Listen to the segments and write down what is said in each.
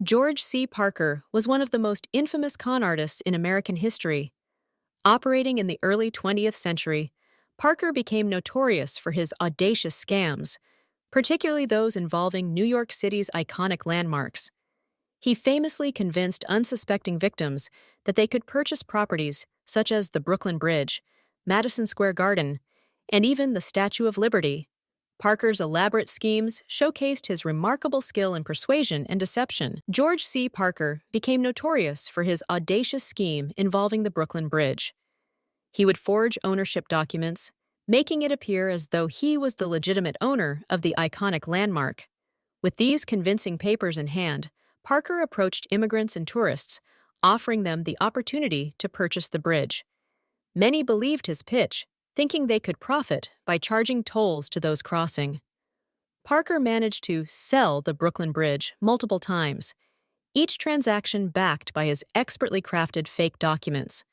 George C. Parker was one of the most infamous con artists in American history. Operating in the early 20th century, Parker became notorious for his audacious scams, particularly those involving New York City's iconic landmarks. He famously convinced unsuspecting victims that they could purchase properties such as the Brooklyn Bridge, Madison Square Garden, and even the Statue of Liberty. Parker's elaborate schemes showcased his remarkable skill in persuasion and deception. George C. Parker became notorious for his audacious scheme involving the Brooklyn Bridge. He would forge ownership documents, making it appear as though he was the legitimate owner of the iconic landmark. With these convincing papers in hand, Parker approached immigrants and tourists, offering them the opportunity to purchase the bridge. Many believed his pitch, thinking they could profit by charging tolls to those crossing. Parker managed to sell the Brooklyn Bridge multiple times, each transaction backed by his expertly crafted fake documents.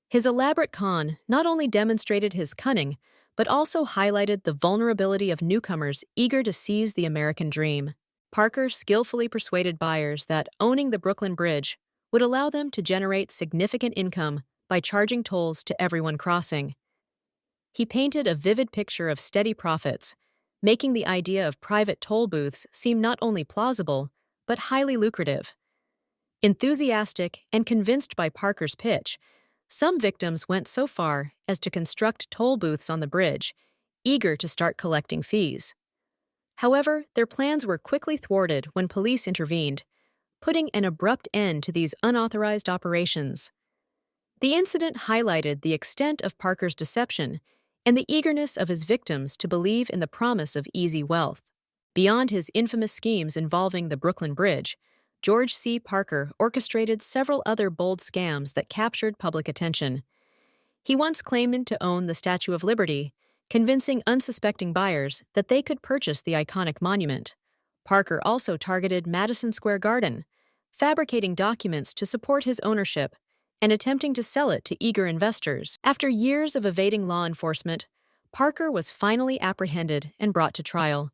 His elaborate con not only demonstrated his cunning, but also highlighted the vulnerability of newcomers eager to seize the American dream. Parker skillfully persuaded buyers that owning the Brooklyn Bridge would allow them to generate significant income by charging tolls to everyone crossing. He painted a vivid picture of steady profits, making the idea of private toll booths seem not only plausible, but highly lucrative. Enthusiastic and convinced by Parker's pitch, some victims went so far as to construct toll booths on the bridge, eager to start collecting fees. However, their plans were quickly thwarted when police intervened, putting an abrupt end to these unauthorized operations. The incident highlighted the extent of Parker's deception and the eagerness of his victims to believe in the promise of easy wealth. Beyond his infamous schemes involving the Brooklyn Bridge, George C. Parker orchestrated several other bold scams that captured public attention. He once claimed to own the Statue of Liberty, convincing unsuspecting buyers that they could purchase the iconic monument. Parker also targeted Madison Square Garden, fabricating documents to support his ownership and attempting to sell it to eager investors. After years of evading law enforcement, Parker was finally apprehended and brought to trial.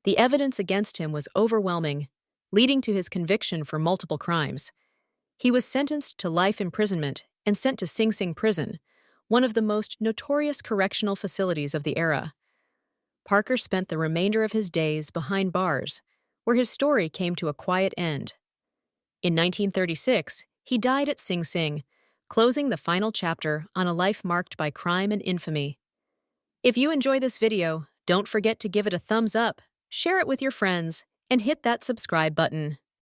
The evidence against him was overwhelming, leading to his conviction for multiple crimes. He was sentenced to life imprisonment and sent to Sing Sing Prison, one of the most notorious correctional facilities of the era. Parker spent the remainder of his days behind bars, where his story came to a quiet end. In 1936, he died at Sing Sing, closing the final chapter on a life marked by crime and infamy. If you enjoy this video, don't forget to give it a thumbs up, share it with your friends, and hit that subscribe button.